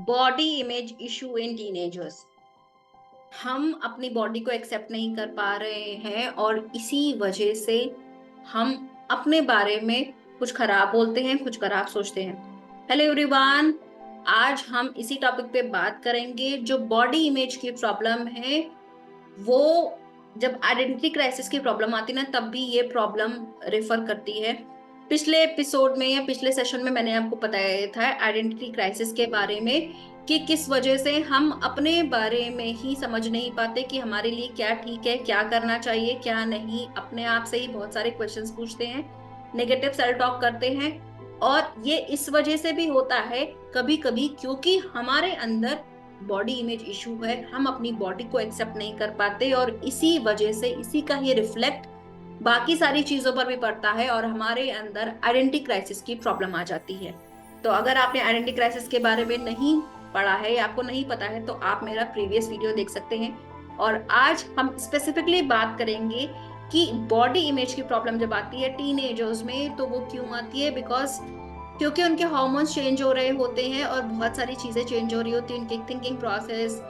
Body image issue in teenagers. हम अपनी body को एक्सेप्ट नहीं कर पा रहे हैं और इसी वजह से हम अपने बारे में कुछ खराब बोलते हैं, कुछ खराब सोचते हैं। हेलो एवरीवन, आज हम इसी टॉपिक पे बात करेंगे। जो बॉडी इमेज की प्रॉब्लम है वो जब आइडेंटिटी क्राइसिस की प्रॉब्लम आती है ना, तब भी ये प्रॉब्लम रेफर करती है। पिछले एपिसोड में या पिछले सेशन में मैंने आपको बताया था आइडेंटिटी क्राइसिस के बारे में कि किस वजह से हम अपने बारे में ही समझ नहीं पाते कि हमारे लिए क्या ठीक है, क्या करना चाहिए, क्या नहीं। अपने आप से ही बहुत सारे क्वेश्चंस पूछते हैं, नेगेटिव सेल्फ टॉक करते हैं। और ये इस वजह से भी होता है कभी कभी क्योंकि हमारे अंदर बॉडी इमेज इशू है। हम अपनी बॉडी को एक्सेप्ट नहीं कर पाते और इसी वजह से इसी का ये रिफ्लेक्ट बाकी सारी चीजों पर भी पड़ता है और हमारे अंदर आइडेंटिटी क्राइसिस की प्रॉब्लम आ जाती है। तो अगर आपने आइडेंटिटी क्राइसिस के बारे में नहीं पढ़ा है या आपको नहीं पता है तो आप मेरा प्रीवियस वीडियो देख सकते हैं। और आज हम स्पेसिफिकली बात करेंगे कि बॉडी इमेज की प्रॉब्लम जब आती है टीनेजर्स में तो वो क्यों आती है। बिकॉज क्योंकि उनके हार्मोन्स चेंज हो रहे होते हैं और बहुत सारी चीजें चेंज हो रही होती हैं, उनकी थिंकिंग प्रोसेस,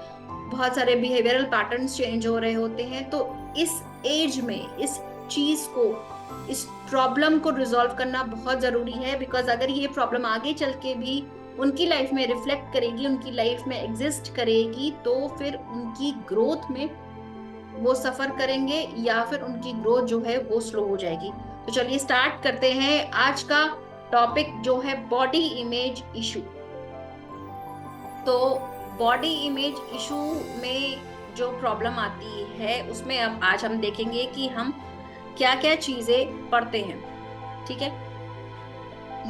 बहुत सारे बिहेवियरल पैटर्न्स चेंज हो रहे होते हैं। तो इस एज में इस चीज को, इस प्रॉब्लम को रिजॉल्व करना बहुत जरूरी है। बिकॉज अगर ये प्रॉब्लम आगे चल के भी उनकी लाइफ में रिफ्लेक्ट करेगी, उनकी लाइफ में एग्जिस्ट करेगी, तो फिर उनकी ग्रोथ में वो सफर करेंगे या फिर उनकी ग्रोथ जो है वो स्लो हो जाएगी। तो चलिए स्टार्ट करते हैं आज का टॉपिक जो है बॉडी इमेज इशू। तो बॉडी इमेज इशू में जो प्रॉब्लम आती है उसमें अब आज हम देखेंगे कि हम क्या क्या चीजें पढ़ते हैं। ठीक है,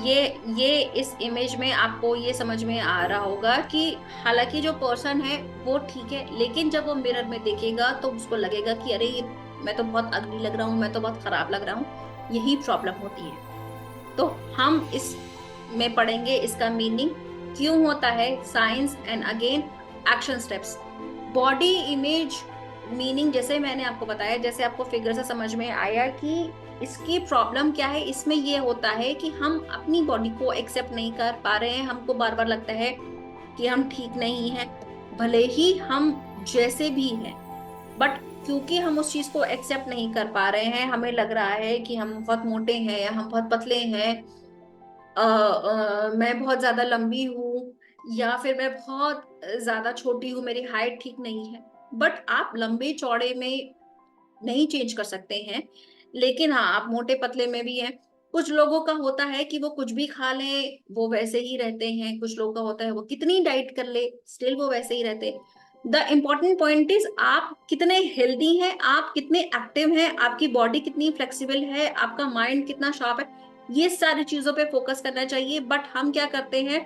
ये इस इमेज में आपको ये समझ में आ रहा होगा कि हालांकि जो पर्सन है वो ठीक है, लेकिन जब वो मिरर में देखेगा तो उसको लगेगा कि अरे ये मैं तो बहुत अगली लग रहा हूँ, मैं तो बहुत खराब लग रहा हूँ। यही प्रॉब्लम होती है। तो हम इस में पढ़ेंगे इसका मीनिंग क्यों होता है, science and again action steps. Body image meaning जैसे मैंने आपको बताया, जैसे आपको फिगर से समझ में आया कि इसकी प्रॉब्लम क्या है। इसमें ये होता है कि हम अपनी बॉडी को एक्सेप्ट नहीं कर पा रहे हैं। हमको बार बार लगता है कि हम ठीक नहीं है, भले ही हम जैसे भी हैं, बट क्योंकि हम उस चीज को एक्सेप्ट नहीं कर पा रहे हैं, हमें लग रहा है कि हम बहुत मोटे हैं या हम बहुत पतले हैं, मैं बहुत ज्यादा लंबी हूँ या फिर मैं बहुत ज्यादा छोटी हूँ, मेरी हाइट ठीक नहीं है। बट आप लंबे चौड़े में नहीं चेंज कर सकते हैं, लेकिन हाँ आप मोटे पतले में भी हैं। कुछ लोगों का होता है कि वो कुछ भी खा लें वो वैसे ही रहते हैं, कुछ लोगों का होता है वो कितनी डाइट कर ले स्टिल वो वैसे ही रहते हैं। द इम्पोर्टेंट पॉइंट इज आप कितने हेल्दी हैं, आप कितने एक्टिव हैं, आपकी बॉडी कितनी फ्लेक्सिबल है, आपका माइंड कितना शार्प है। ये सारी चीजों पे फोकस करना चाहिए। बट हम क्या करते हैं,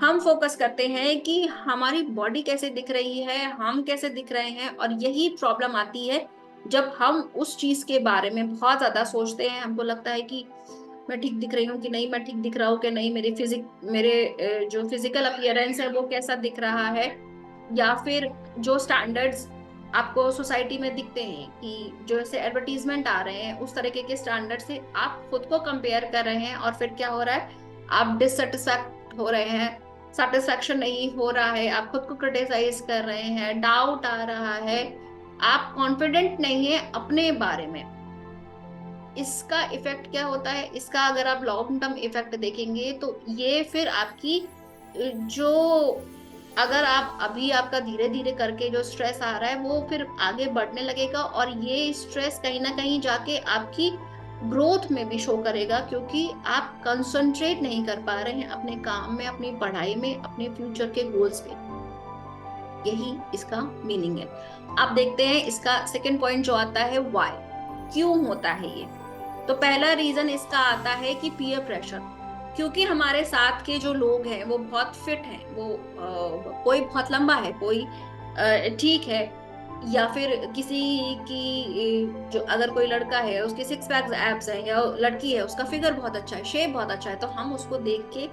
हम फोकस करते हैं कि हमारी बॉडी कैसे दिख रही है, हम कैसे दिख रहे हैं। और यही प्रॉब्लम आती है जब हम उस चीज के बारे में बहुत ज्यादा सोचते हैं। हमको लगता है कि मैं ठीक दिख रही हूँ कि नहीं, मैं ठीक दिख रहा हूँ कि नहीं, मेरे जो फिजिकल अपीयरेंस है वो कैसा दिख रहा है। या फिर जो स्टैंडर्ड्स आपको सोसाइटी में दिखते हैं कि जो ऐसे एडवर्टीजमेंट आ रहे हैं उस तरीके के स्टैंडर्ड से आप खुद को कंपेयर कर रहे हैं और फिर क्या हो रहा है, आप डिससेटिस्फैक्ट हो रहे हैं, सेटिस्फैक्शन नहीं हो रहा है, आप खुद को क्रिटिसाइज कर रहे हैं, डाउट आ रहा है, आप कॉन्फिडेंट नहीं है अपने बारे में। इसका इफेक्ट क्या होता है, इसका अगर आप लॉन्ग टर्म इफेक्ट देखेंगे तो ये फिर आपकी जो, अगर आप अभी आपका धीरे धीरे करके जो स्ट्रेस आ रहा है वो फिर आगे बढ़ने लगेगा और ये स्ट्रेस कहीं ना कहीं जाके आपकी ग्रोथ में भी शो करेगा, क्योंकि आप कंसंट्रेट नहीं कर पा रहे हैं अपने काम में, अपनी पढ़ाई में, अपने फ्यूचर के गोल्स पे। यही इसका मीनिंग है। अब देखते हैं इसका सेकंड पॉइंट जो आता है, वाई, क्यों होता है ये। तो पहला रीजन इसका आता है कि पीयर प्रेशर। क्योंकि हमारे साथ के जो लोग हैं वो बहुत फिट हैं, वो कोई बहुत लंबा है, कोई ठीक है, या फिर किसी की जो अगर कोई लड़का है उसके सिक्स पैक्स एब्स हैं, या लड़की है उसका फिगर बहुत अच्छा है, शेप बहुत अच्छा है, तो हम उसको देख के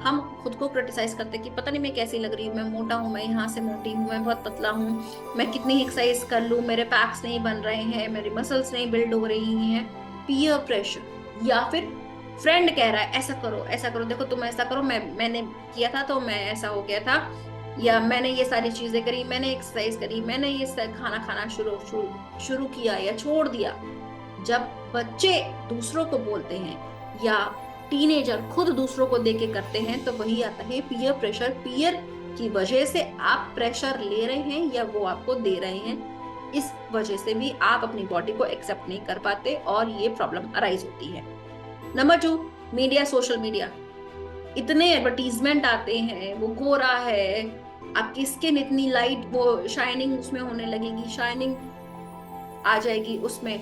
हम खुद को क्रिटिसाइज करते हैं कि पता नहीं मैं कैसी लग रही हूँ, मैं मोटा हूँ, मैं यहाँ से मोटी हूँ, मैं बहुत पतला हूँ, मैं कितनी एक्सरसाइज कर लूँ, मेरे पैक्स नहीं बन रहे हैं, मेरी मसल्स नहीं बिल्ड हो रही हैं। पीयर प्रेशर या फिर फ्रेंड कह रहा है ऐसा करो, देखो तुम ऐसा करो, मैंने किया था तो मैं ऐसा हो गया था, या मैंने ये सारी चीजें करी, मैंने एक्सरसाइज करी, मैंने ये खाना खाना शुरू शुरू शुरू किया या छोड़ दिया। जब बच्चे दूसरों को बोलते हैं या टीनेजर खुद दूसरों को देके करते हैं, तो वही आता है पीयर प्रेशर। पीयर की वजह से आप प्रेशर ले रहे हैं या वो आपको दे रहे हैं, इस वजह से भी आप अपनी बॉडी को एक्सेप्ट नहीं कर पाते और ये प्रॉब्लम अराइज होती है। Number 2, media, social media. इतने एडवर्टीजमेंट आते हैं, वो गोरा है, आपकी स्किन इतनी लाइट, वो शाइनिंग उसमें होने लगेगी, शाइनिंग आ जाएगी उसमें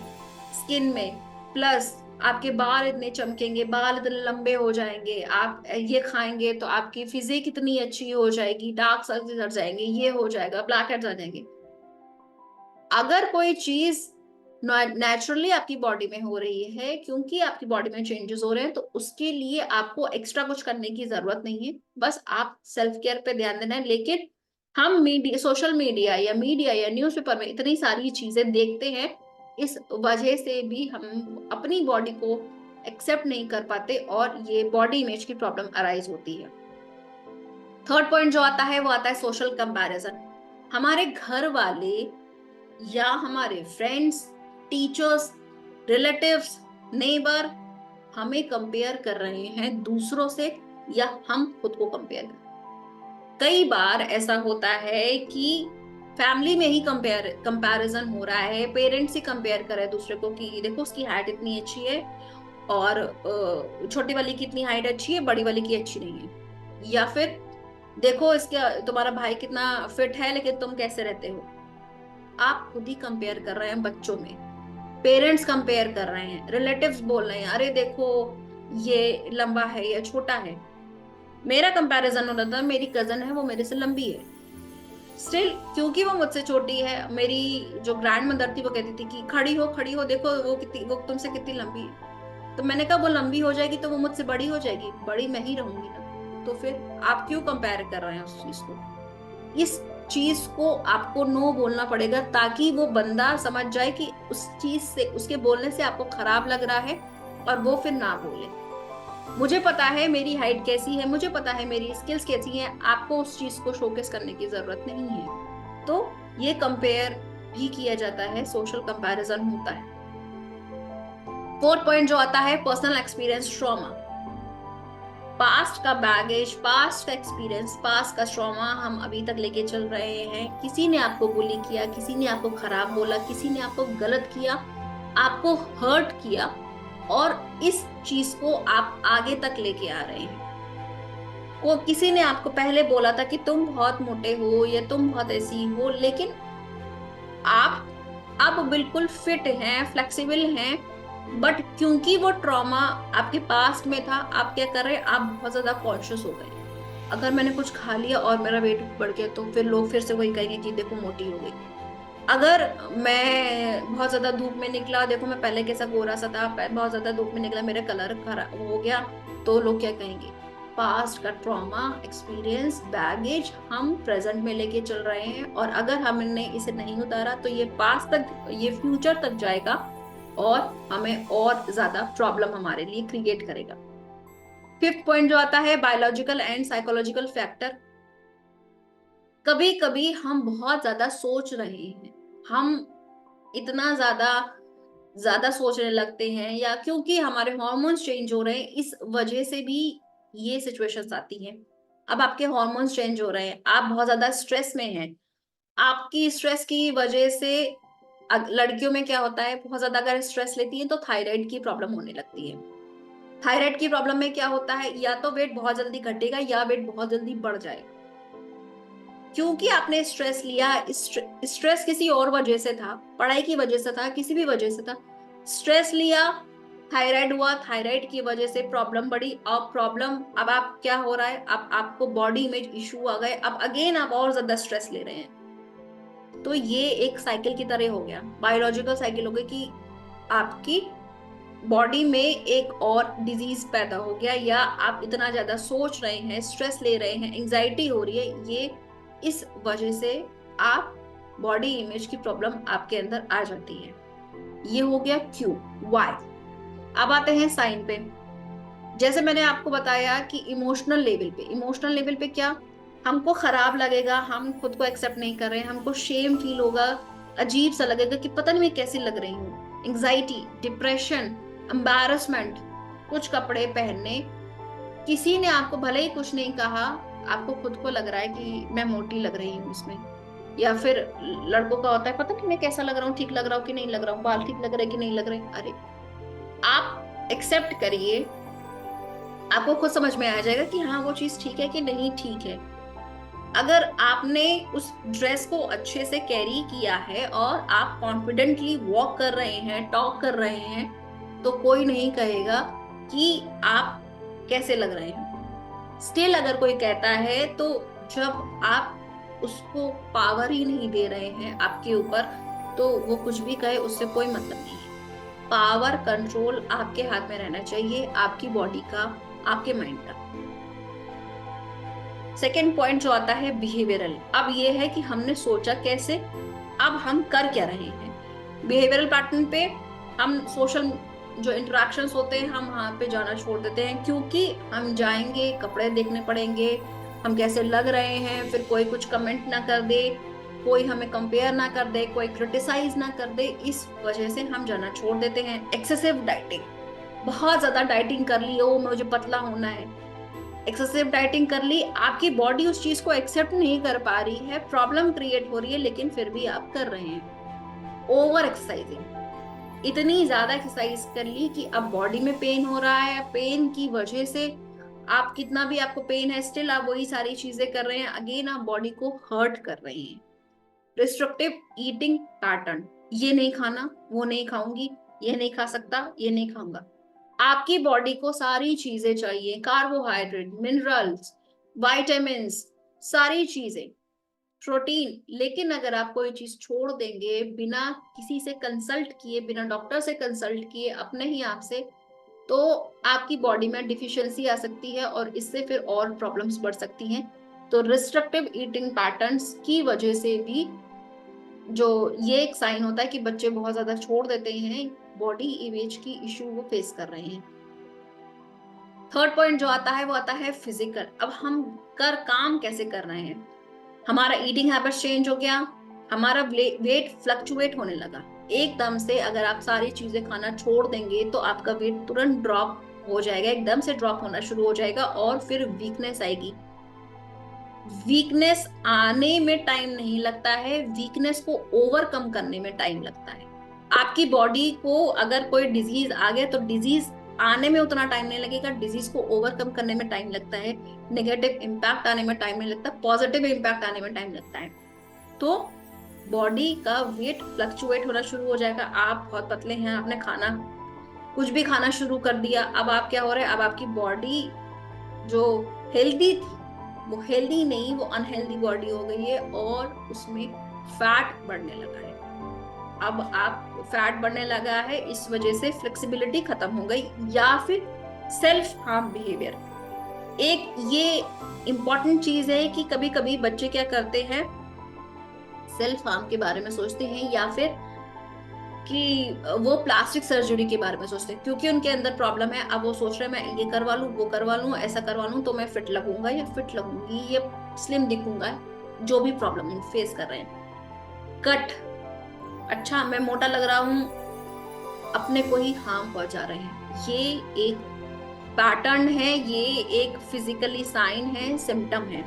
स्किन में, प्लस आपके बाल इतने चमकेंगे, बाल इतने लंबे हो जाएंगे, आप ये खाएंगे तो आपकी फिजिक इतनी अच्छी हो जाएगी, डार्क सर्कल्स हट जाएंगे, ये हो जाएगा, ब्लैक हेड्स आ जाएंगे। अगर कोई चीज नेचुरली आपकी बॉडी में हो रही है, क्योंकि आपकी बॉडी में चेंजेस हो रहे हैं, तो उसके लिए आपको एक्स्ट्रा कुछ करने की जरूरत नहीं है, बस आप सेल्फ केयर पे ध्यान देना है। लेकिन हम मीडिया, सोशल मीडिया या न्यूज़पेपर में इतनी सारी चीजें देखते हैं, इस वजह से भी हम अपनी बॉडी को एक्सेप्ट नहीं कर पाते और ये बॉडी इमेज की प्रॉब्लम अराइज होती है। थर्ड पॉइंट जो आता है वो आता है सोशल कंपैरिजन। हमारे घर वाले या हमारे फ्रेंड्स, टीचर्स, रिलेटिव्स, नेबर हमें कंपेयर कर रहे हैं दूसरों से, या हम खुद को कंपेयर कर। कई बार ऐसा होता है कि फैमिली में ही कंपैरिजन हो रहा है, पेरेंट्स ही कंपेयर कर रहे हैं दूसरे को कि देखो उसकी हाइट इतनी अच्छी है और छोटी वाली की इतनी हाइट अच्छी है, बड़ी वाली की अच्छी नहीं है। या फिर देखो इसका तुम्हारा भाई कितना फिट है लेकिन तुम कैसे रहते हो। आप खुद ही कंपेयर कर रहे हैं बच्चों में, पेरेंट्स कंपेयर कर रहे हैं, रिलेटिव्स बोल रहे हैं अरे देखो ये लंबा है या छोटा है। मेरा कंपैरिजन हो रहा था, मेरी कजन है वो मेरे से लंबी है, स्टिल क्योंकि वो मुझसे छोटी है, मेरी जो ग्रैंड मदर थी वो कहती थी कि खड़ी हो देखो वो तुमसे कितनी लंबी है। तो मैंने कहा वो लंबी हो जाएगी तो वो मुझसे बड़ी हो जाएगी, बड़ी मैं ही रहूंगी ना, तो फिर आप क्यों कंपेयर कर रहे हैं उस चीज को। इस चीज को आपको नो बोलना पड़ेगा, ताकि वो बंदा समझ जाए कि उस चीज से, उसके बोलने से आपको खराब लग रहा है और वो फिर ना बोले। मुझे पता है मेरी हाइट कैसी है, मुझे पता है मेरी स्किल्स कैसी हैं, आपको उस चीज को शोकेस करने की जरूरत नहीं है। तो ये कंपेयर भी किया जाता है, सोशल कंपैरिजन होता है। फोर्थ पॉइंट जो आता है पर्सनल एक्सपीरियंस ट्रॉमा। पास्ट का बैगेज, पास्ट का एक्सपीरियंस, पास्ट का ट्रॉमा हम अभी तक लेके चल रहे हैं। किसी ने आपको बुली किया, किसी ने आपको खराब बोला, किसी ने आपको गलत किया, आपको हर्ट किया, और इस चीज को आप आगे तक लेके आ रहे हैं। वो किसी ने आपको पहले बोला था कि तुम बहुत मोटे हो या तुम बहुत ऐसी हो, लेकिन आप अब बिल्कुल फिट हैं, फ्लेक्सिबल हैं, बट क्योंकि वो ट्रॉमा आपके पास्ट में था, आप क्या कर रहे हैं, आप बहुत ज्यादा कॉन्शियस हो गए। अगर मैंने कुछ खा लिया और मेरा वेट बढ़ गया तो फिर लोग फिर से वही कहेंगे कि देखो मोटी हो गई। अगर मैं बहुत ज्यादा धूप में निकला, देखो मैं पहले कैसा गोरा सा था, बहुत ज्यादा धूप में निकला मेरा कलर खराब हो गया, तो लोग क्या कहेंगे। पास्ट का ट्रॉमा, एक्सपीरियंस, बैगेज हम प्रेजेंट में लेके चल रहे हैं, और अगर हमने इसे नहीं उतारा तो ये पास्ट तक, ये फ्यूचर तक जाएगा और हमें और ज्यादा प्रॉब्लम हमारे लिए क्रिएट करेगा। फिफ्थ पॉइंट जो आता है बायोलॉजिकल एंड साइकोलॉजिकल फैक्टर। कभी कभी हम बहुत ज्यादा सोच रहे हैं, हम इतना ज्यादा ज्यादा सोचने लगते हैं, या क्योंकि हमारे हार्मोन्स चेंज हो रहे हैं, इस वजह से भी ये सिचुएशंस आती हैं। अब आपके हार्मोन्स चेंज हो रहे हैं, आप बहुत ज्यादा स्ट्रेस में हैं, आपकी स्ट्रेस की वजह से लड़कियों में क्या होता है, बहुत ज्यादा अगर स्ट्रेस लेती है तो थायराइड की प्रॉब्लम होने लगती है। थायराइड की प्रॉब्लम में क्या होता है, या तो वेट बहुत जल्दी घटेगा या वेट बहुत जल्दी बढ़ जाएगा, क्योंकि आपने स्ट्रेस लिया। स्ट्रेस किसी और वजह से था, पढ़ाई की वजह से था, किसी भी वजह से था, स्ट्रेस लिया, थायराइड हुआ, थायराइड की वजह से प्रॉब्लम बढ़ी, अब प्रॉब्लम, अब आप क्या हो रहा है, अब आपको बॉडी इमेज इशू आ गए, अब अगेन आप और ज्यादा स्ट्रेस ले रहे हैं। तो ये एक साइकिल की तरह हो गया, बायोलॉजिकल साइकिल हो गई कि आपकी बॉडी में एक और डिजीज पैदा हो गया, या आप इतना ज्यादा सोच रहे हैं, स्ट्रेस ले रहे हैं, एंजाइटी हो रही है, ये इस वजह से आप बॉडी इमेज की प्रॉब्लम आपके अंदर आ जाती है। ये हो गया क्यों, वाई। अब आते हैं साइन पे। जैसे मैंने आपको बताया कि इमोशनल लेवल पे क्या, हमको खराब लगेगा, हम खुद को एक्सेप्ट नहीं कर रहे हैं, हमको शेम फील होगा, अजीब सा लगेगा कि पता नहीं मैं कैसी लग रही हूँ, एंग्जाइटी, डिप्रेशन, एम्बैरसमेंट, कुछ कपड़े पहनने, किसी ने आपको भले ही कुछ नहीं कहा, आपको खुद को लग रहा है कि मैं मोटी लग रही हूँ इसमें। या फिर लड़कों का होता है पता नहीं मैं कैसा लग रहा हूँ, ठीक लग रहा हूँ कि नहीं लग रहा हूँ, बाल ठीक लग रहे हैं कि नहीं लग रहे। अरे आप एक्सेप्ट करिए, आपको खुद समझ में आ जाएगा कि हाँ वो चीज ठीक है कि नहीं ठीक है। अगर आपने उस ड्रेस को अच्छे से कैरी किया है और आप कॉन्फिडेंटली वॉक कर रहे हैं, टॉक कर रहे हैं, तो कोई नहीं कहेगा कि आप कैसे लग रहे हैं। स्टिल अगर कोई कहता है तो जब आप उसको पावर ही नहीं दे रहे हैं आपके ऊपर, तो वो कुछ भी कहे उससे कोई मतलब नहीं है। पावर कंट्रोल आपके हाथ में रहना चाहिए, आपकी बॉडी का, आपके माइंड का। सेकेंड पॉइंट जो आता है बिहेवियरल, अब ये है कि हमने सोचा कैसे, अब हम कर क्या रहे हैं। बिहेवियरल पैटर्न पे हम सोशल जो इंटरेक्शंस होते हैं हम वहां पे जाना छोड़ देते हैं, क्योंकि हम जाएंगे, कपड़े देखने पड़ेंगे, हम कैसे लग रहे हैं, फिर कोई कुछ कमेंट ना कर दे, कोई हमें कंपेयर ना कर दे, कोई क्रिटिसाइज ना कर दे, इस वजह से हम जाना छोड़ देते हैं। एक्सेसिव डाइटिंग, बहुत ज्यादा डाइटिंग कर ली, ओ मुझे पतला होना है, एक्सेसिव डाइटिंग कर ली, आपकी बॉडी उस चीज को एक्सेप्ट नहीं कर पा रही है, प्रॉब्लम क्रिएट हो रही है, लेकिन फिर भी आप कर रहे हैं। ओवर एक्सरसाइजिंग, इतनी ज्यादा एक्सरसाइज कर ली कि अब बॉडी में पेन हो रहा है, पेन की वजह से आप कितना भी आपको पेन है, स्टिल आप वही सारी चीजें कर रहे हैं, अगेन आप बॉडी को हर्ट कर रहे हैं। रिस्ट्रिक्टिव ईटिंग पैटर्न, ये नहीं खाना, वो नहीं खाऊंगी, ये नहीं खा सकता, ये नहीं खाऊंगा। आपकी बॉडी को सारी चीजें चाहिए, कार्बोहाइड्रेट, मिनरल्स, विटामिन्स, सारी चीजें, प्रोटीन, लेकिन अगर आप कोई चीज छोड़ देंगे बिना किसी से कंसल्ट किए, बिना डॉक्टर से कंसल्ट किए, अपने ही आप से, तो आपकी बॉडी में डिफिशियंसी आ सकती है और इससे फिर और प्रॉब्लम्स बढ़ सकती हैं। तो रिस्ट्रिक्टिव ईटिंग पैटर्न्स की वजह से भी जो ये एक साइन होता है कि बच्चे बहुत ज्यादा छोड़ देते हैं, बॉडी इमेज की इश्यू वो फेस कर रहे हैं। थर्ड पॉइंट जो आता है वो आता है फिजिकल, अब हम काम कैसे कर रहे हैं। हमारा ईटिंग हैबिट चेंज हो गया, हमारा वेट फ्लक्चुएट होने लगा एकदम से। अगर आप सारी चीजें खाना छोड़ देंगे तो आपका वेट तुरंत ड्रॉप हो जाएगा, एकदम से ड्रॉप होना शुरू हो जाएगा, और फिर वीकनेस आएगी। वीकनेस आने में टाइम नहीं लगता है, वीकनेस को ओवरकम करने में टाइम लगता है। आपकी बॉडी को अगर कोई डिजीज आ गया तो डिजीज आने में उतना टाइम नहीं लगेगा, डिजीज को ओवरकम करने में टाइम लगता है, नेगेटिव इम्पैक्ट आने में टाइम नहीं लगता, पॉजिटिव इम्पैक्ट आने में टाइम लगता है। तो बॉडी का वेट फ्लक्चुएट होना शुरू हो जाएगा। आप बहुत पतले हैं, आपने खाना कुछ भी खाना शुरू कर दिया, अब आप क्या हो रहा है, अब आपकी बॉडी जो हेल्दी थी वो हेल्दी नहीं, वो अनहेल्दी बॉडी हो गई है, और उसमें फैट बढ़ने लगा है। अब आप फैट बढ़ने लगा है, इस वजह से फ्लेक्सिबिलिटी खत्म हो गई, या फिर सेल्फ हार्म बिहेवियर। एक ये इंपॉर्टेंट चीज है कि कभी कभी बच्चे क्या करते हैं, सेल्फ हार्म के बारे में सोचते हैं, या फिर कि वो प्लास्टिक सर्जरी के बारे में सोचते हैं, क्योंकि उनके अंदर प्रॉब्लम है। अब वो सोच रहे हैं मैं ये करवा लूं, वो करवा लूं, ऐसा करवा लूं तो मैं फिट लगूंगा या फिट लगूंगी या स्लिम दिखूंगा, जो भी प्रॉब्लम फेस कर रहे हैं। कट, अच्छा मैं मोटा लग रहा हूँ, अपने को ही हार्म पहुंचा रहे हैं। ये एक पैटर्न है, ये एक फिजिकली साइन है, सिम्टम है।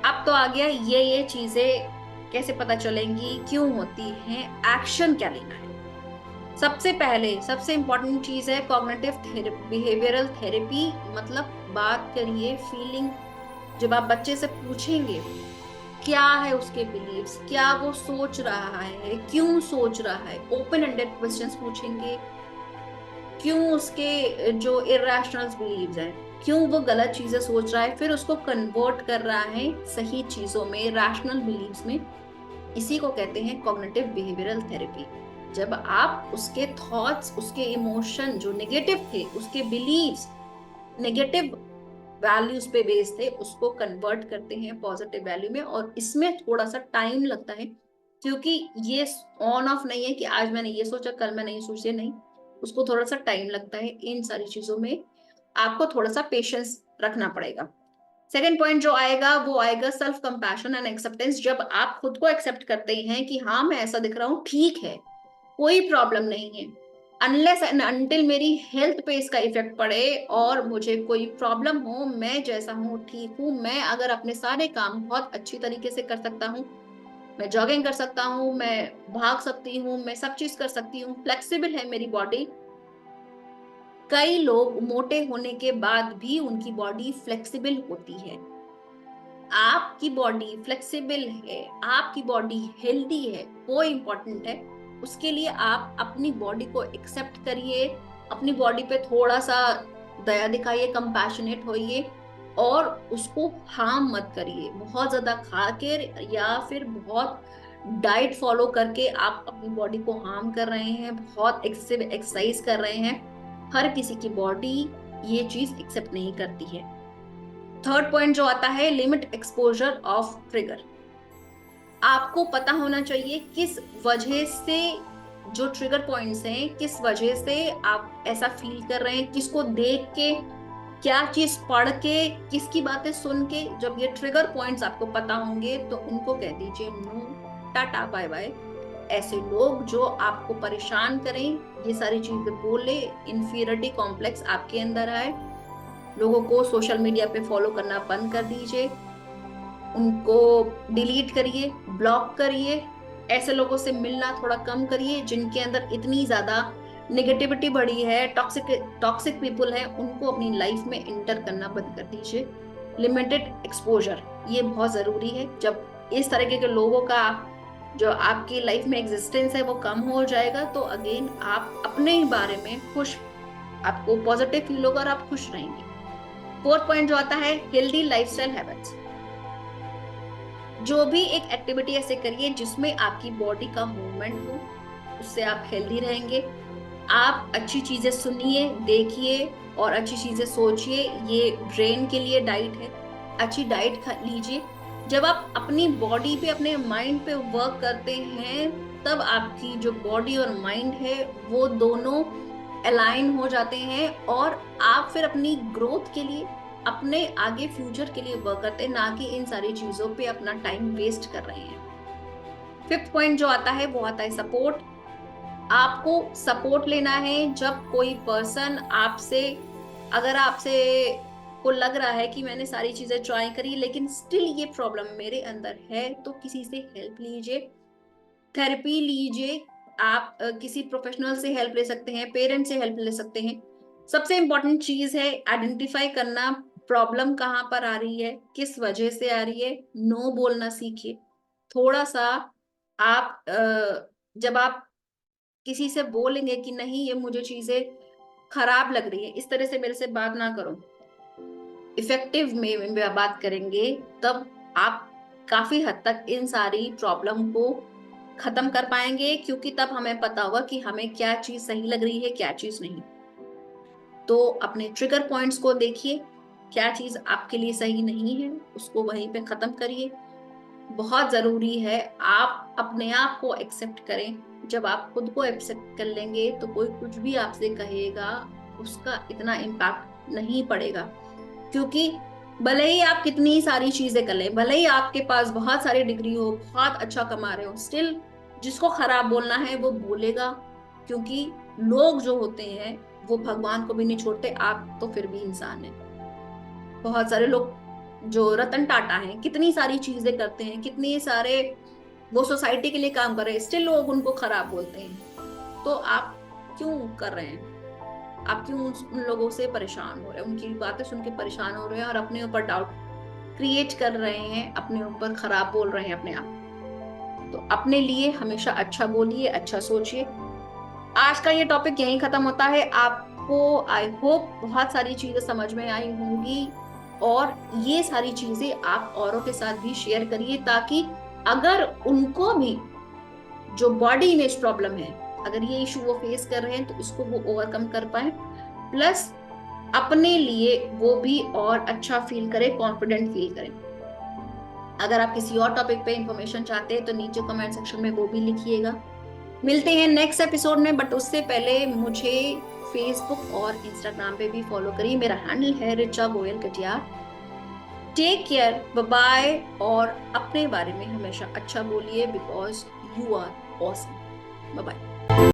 अब तो आ गया ये चीजें कैसे पता चलेंगी, क्यों होती हैं, एक्शन क्या लेना है। सबसे पहले सबसे इंपॉर्टेंट चीज है कॉग्निटिव थेरेपी, बिहेवियरल थेरेपी। मतलब बात करिए फीलिंग, जब आप बच्चे से पूछेंगे क्या है उसके बिलीव्स, क्या वो सोच रहा है, क्यों सोच रहा है, ओपन एंडेड क्वेश्चंस पूछेंगे, क्यों उसके जो इरेशनल बिलीव्स हैं, क्यों वो गलत चीजें सोच रहा है, फिर उसको कन्वर्ट कर रहा है सही चीजों में, रैशनल बिलीव्स में। इसी को कहते हैं कॉग्निटिव बिहेवियरल थेरेपी। जब आप उसके थॉट्स, उसके इमोशन जो नेगेटिव थे, उसके बिलीव्स नेगेटिव वैल्यूज पे बेस थे, उसको कन्वर्ट करते हैं पॉजिटिव वैल्यू में। और इसमें थोड़ा सा टाइम लगता है, क्योंकि ये ऑन ऑफ नहीं है कि आज मैंने ये सोचा कल मैंने ये सोचा, नहीं। उसको थोड़ा सा टाइम लगता है। इन सारी चीजों में आपको थोड़ा सा पेशेंस रखना पड़ेगा। सेकेंड पॉइंट जो आएगा वो आएगा सेल्फ कंपैशन एंड एक्सेप्टेंस। जब आप खुद को एक्सेप्ट करते हैं कि हाँ मैं ऐसा दिख रहा हूँ, ठीक है, कोई प्रॉब्लम नहीं है, अनलेस एंड अनटिल मेरी हेल्थ पे इसका इफेक्ट पड़े और मुझे कोई प्रॉब्लम हो, मैं जैसा हूँ ठीक हूँ, मैं अगर अपने सारे काम बहुत अच्छी तरीके से कर सकता हूँ, मैं जॉगिंग कर सकता हूँ, मैं भाग सकती हूँ, मैं सब चीज कर सकती हूँ, फ्लेक्सिबल है मेरी बॉडी। कई लोग मोटे होने के बाद भी उनकी बॉडी फ्लेक्सिबल होती है। आपकी बॉडी फ्लेक्सिबल है, आपकी बॉडी हेल्दी है, वो इंपॉर्टेंट है। उसके लिए आप अपनी बॉडी को एक्सेप्ट करिए, अपनी बॉडी पे थोड़ा सा दया दिखाइए, कंपैशनेट होइए और उसको हार्म मत करिए। बहुत ज्यादा खा के या फिर बहुत डाइट फॉलो करके आप अपनी बॉडी को हार्म कर रहे हैं, बहुत एक्सेसिव एक्सरसाइज कर रहे हैं। हर किसी की बॉडी ये चीज एक्सेप्ट नहीं करती है। थर्ड पॉइंट जो आता है लिमिट एक्सपोजर ऑफ ट्रिगर। आपको पता होना चाहिए किस वजह से जो ट्रिगर पॉइंट्स हैं, किस वजह से आप ऐसा फील कर रहे हैं, किसको देख के, क्या चीज पढ़ के, किसकी बातें सुन के। जब ये ट्रिगर पॉइंट्स आपको पता होंगे तो उनको कह दीजिए नो, टाटा बाय बाय। ऐसे लोग जो आपको परेशान करें, ये सारी चीजें बोले, इंफीरियरिटी कॉम्प्लेक्स आपके अंदर आए, लोगों को सोशल मीडिया पे फॉलो करना बंद कर दीजिए, उनको डिलीट करिए, ब्लॉक करिए। ऐसे लोगों से मिलना थोड़ा कम करिए जिनके अंदर इतनी ज्यादा नेगेटिविटी बढ़ी है, टॉक्सिक टॉक्सिक पीपल है, उनको अपनी लाइफ में इंटर करना बंद कर दीजिए। लिमिटेड एक्सपोजर ये बहुत जरूरी है। जब इस तरीके के लोगों का जो आपकी लाइफ में एग्जिस्टेंस है वो कम हो जाएगा तो अगेन आप अपने ही बारे में खुश, आपको पॉजिटिव फील होगा और आप खुश रहेंगे। फोर्थ पॉइंट जो आता है हेल्दी लाइफस्टाइल हैबिट्स। जो भी एक एक्टिविटी ऐसे करिए जिसमें आपकी बॉडी का मूवमेंट हो, उससे आप हेल्दी रहेंगे। आप अच्छी चीजें सुनिए, देखिए और अच्छी चीजें सोचिए। ये ब्रेन के लिए डाइट है, अच्छी डाइट लीजिए। जब आप अपनी बॉडी पे, अपने माइंड पे वर्क करते हैं तब आपकी जो बॉडी और माइंड है वो दोनों अलाइन हो जाते हैं और आप फिर अपनी ग्रोथ के लिए, अपने आगे फ्यूचर के लिए वर्क करते हैं, ना कि इन सारी चीजों पे अपना टाइम वेस्ट कर रहे हैं। फिफ्थ पॉइंट जो आता है वो आता है सपोर्ट। आपको सपोर्ट लेना है जब कोई पर्सन आपसे, अगर आपसे को लग रहा है कि मैंने सारी चीजें ट्राई करी लेकिन स्टिल ये प्रॉब्लम मेरे अंदर है, तो किसी से हेल्प लीजिए, थेरेपी लीजिए। आप किसी प्रोफेशनल से हेल्प ले सकते हैं, पेरेंट्स से हेल्प ले सकते हैं। सबसे इंपॉर्टेंट चीज है आइडेंटिफाई करना, प्रॉब्लम कहाँ पर आ रही है, किस वजह से आ रही है। नो बोलना सीखिए थोड़ा सा। आप जब आप किसी से बोलेंगे कि नहीं ये मुझे चीजें खराब लग रही है, इस तरह से मेरे से बात ना करो, इफेक्टिव में बात करेंगे, तब आप काफी हद तक इन सारी प्रॉब्लम को खत्म कर पाएंगे, क्योंकि तब हमें पता होगा कि हमें क्या चीज सही लग रही है, क्या चीज नहीं। तो अपने ट्रिगर पॉइंट्स को देखिए, क्या चीज आपके लिए सही नहीं है उसको वहीं पे खत्म करिए। बहुत जरूरी है आप अपने आप को एक्सेप्ट करें। जब आप खुद को एक्सेप्ट कर लेंगे तो कोई कुछ भी आपसे कहेगा उसका इतना इम्पैक्ट नहीं पड़ेगा, क्योंकि भले ही आप कितनी सारी चीजें कर लें, भले ही आपके पास बहुत सारी डिग्री हो, बहुत अच्छा कमा रहे हो, स्टिल जिसको खराब बोलना है वो बोलेगा। क्योंकि लोग जो होते हैं वो भगवान को भी नहीं छोड़ते, आप तो फिर भी इंसान है। बहुत सारे लोग जो रतन टाटा हैं, कितनी सारी चीजें करते हैं, कितने सारे वो सोसाइटी के लिए काम कर रहे हैं, स्टिल लोग उनको खराब बोलते हैं। तो आप क्यों कर रहे हैं? आप क्यों उन लोगों से परेशान हो रहे हैं, उनकी बातें सुन के परेशान हो रहे हैं और अपने ऊपर डाउट क्रिएट कर रहे हैं, अपने ऊपर खराब बोल रहे हैं अपने आप? तो अपने लिए हमेशा अच्छा बोलिए, अच्छा सोचिए। आज का ये टॉपिक यहीं खत्म होता है। आपको आई होप बहुत सारी चीजें समझ में आई होंगी और ये सारी चीजें आप औरों के साथ भी शेयर करिए, ताकि अगर उनको भी जो बॉडी इमेज प्रॉब्लम है, अगर ये इशू वो फेस कर रहे हैं तो इसको वो ओवरकम कर पाए, प्लस अपने लिए वो भी और अच्छा फील करें, कॉन्फिडेंट फील करें। अगर आप किसी और टॉपिक पे इंफॉर्मेशन चाहते हैं तो नीचे कमेंट सेक्शन में वो भी लिखिएगा। मिलते हैं नेक्स्ट एपिसोड में, बट उससे पहले मुझे फेसबुक और इंस्टाग्राम पे भी फॉलो करिए। मेरा हैंडल है Richa Goyal Katiyar. Take care, bye bye, और अपने बारे में हमेशा अच्छा बोलिए, because you are awesome. Bye bye.